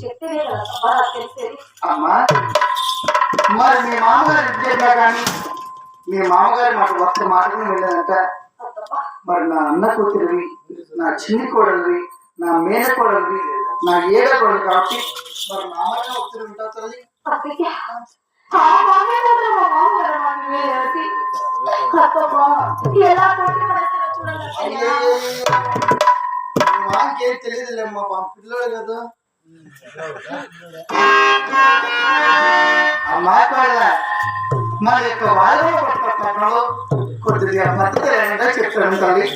చెప్తేనే కదా తెలిసేది. అమ్మా మరి మీ మామగారు చెప్పా కానీ మీ మామగారి మాట ఒక్క మాటను వెళ్ళాదంట. మరి నా అన్న కూతురివి, నా చిన్ని కోడలివి, నా మేన కోడలివి, నా ఏడ కోడలు కాబట్టి మరి నా మాట ఉత్తరం ఉంటావు తల్లి. మాకేం తెలియదులేమ్మా, మా పిల్లలు కదా అమ్మా. మన యొక్క వాళ్ళు కొద్దిగా పద్ధతిగా చెప్తాను తల్లి.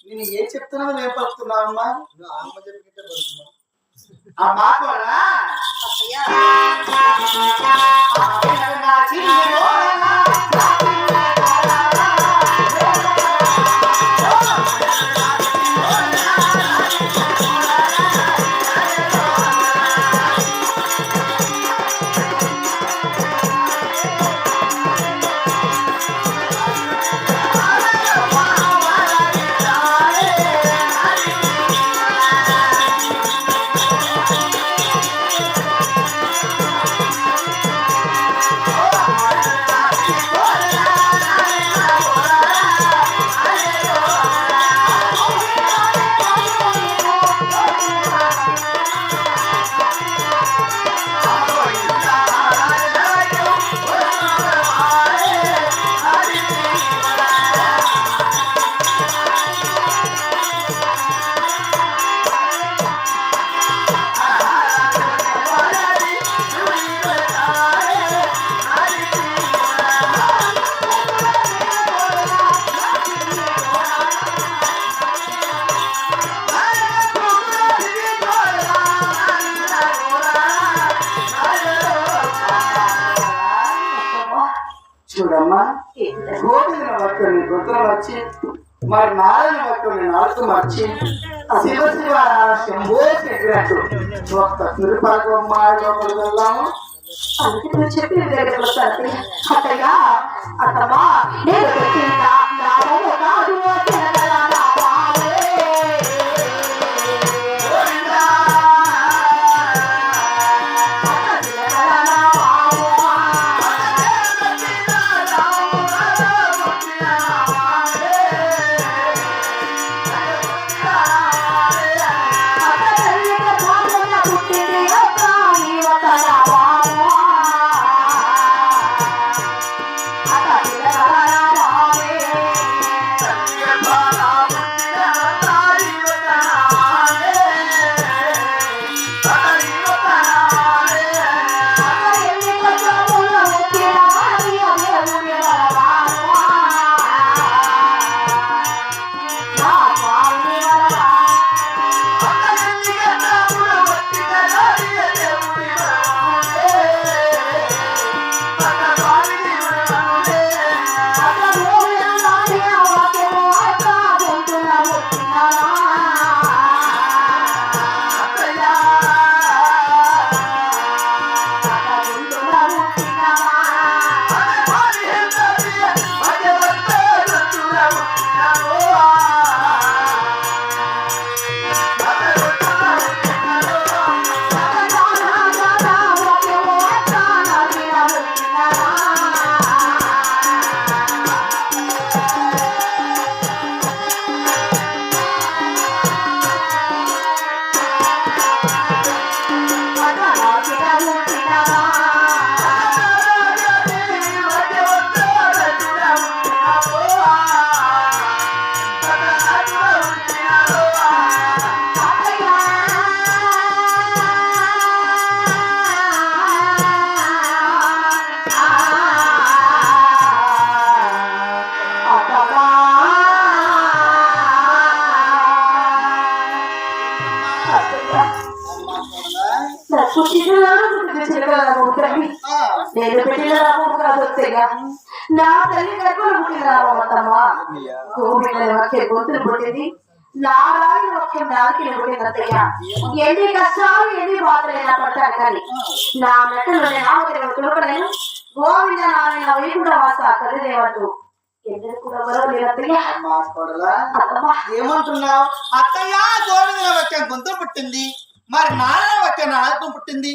నేను ఏం చెప్తున్నావు నేను పలుకుతున్నావు అమ్మా. అమ్మా కూడా చూడమ్మా, గోవింద భక్తుని గొంతులు మర్చి మరి నారాయణ భక్తుని నాలుగు మర్చి శివ శివ శంభో చెప్పినట్టు ఒక్క తిరుపతి లోపలికి వెళ్దాము. అందుకే నువ్వు చెప్పిన దగ్గర అత్తయ్యా అత్తమ్మా నేను Bye. పుట్టిన చిలకరాము తల్లి నేను పెట్టిన రాము కాదు వస్తేగా నా తల్లి గర్భంలో పుట్టిన రాము అత్తమ్మా కోవిడ్ వచ్చే గొంతులు పుట్టింది నా రాయి ఒక్క నాలుగు పుట్టింది అత్తయ్య ఎన్ని కష్టాలు ఎన్ని బాధలైనా పడతాను కానీ నా మెట్టలు నామకి తులపలేను గోవింద నారాయణ వైకుంఠ వాస కదిలేవట్టు ఏమంటున్నావు? అత్తయ్య గోవింద వచ్చే గొంతు పుట్టింది, మరి నారాయణ వచ్చే నాలుగు పుట్టింది.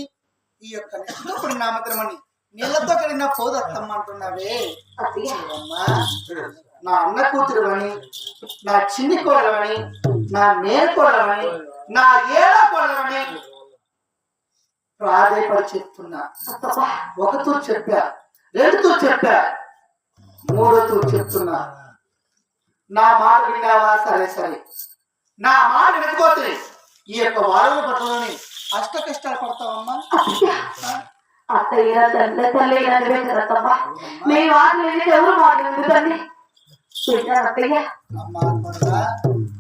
ఈ యొక్క నెప్పుడు నామకరమని నీళ్లతో కడిగిన పోదు అత్తమ్మ అంటున్నావే. అమ్మా, నా అన్న కూతురువని, నా చిన్ని కోడలని, నా నేర్కోడలని, నా ఏడో కోడలని ప్రాధేయపడి చెప్తున్నా. ఒకతూ చెప్పా, రెండుతూ చెప్పా, మూడోతూ చెప్తున్నా. నా మాట విన్నావా? సరే సరే, నా మాట వినకపోతే ఈ యొక్క వారల పట్లని అష్ట కష్టాలు పడతావమ్మా. అత్తయ్య తండ్రి తల్లి కదమ్మా మీ వాటిని ఎవరు మాట్లాడుతుంది అత్తయ్య.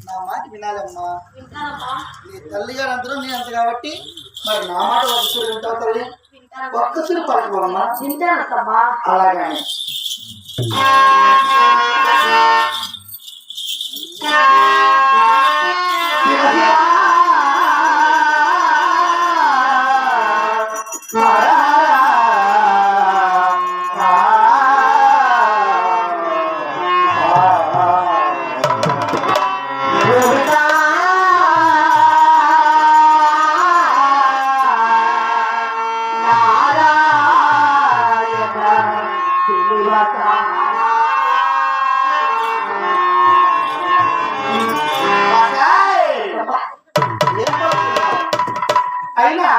నా మాట వినాలమ్మా. నీ తల్లి గారు అందరూ నీ అంత కాబట్టి మరి నా మాట ఒక్కసారి వింటావు తల్లి, ఒక్కసారి పడుకోమ్మా. వింటానమ్మా. అలాగని అయినా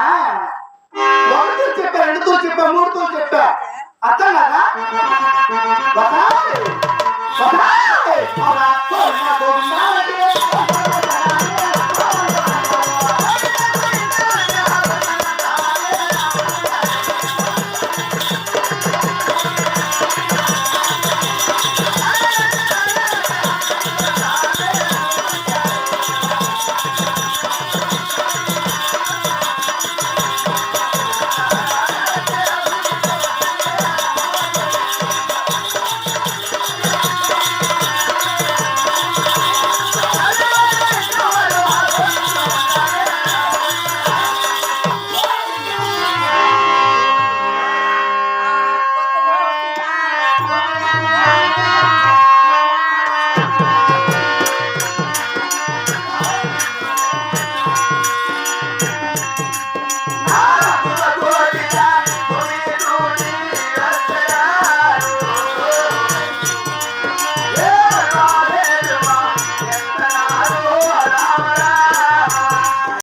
ఒకటో చెప్పా, రెండుతో చెప్పా, మూడుతో చెప్పా, అర్థం కదా? బతాయ్ బతాయ్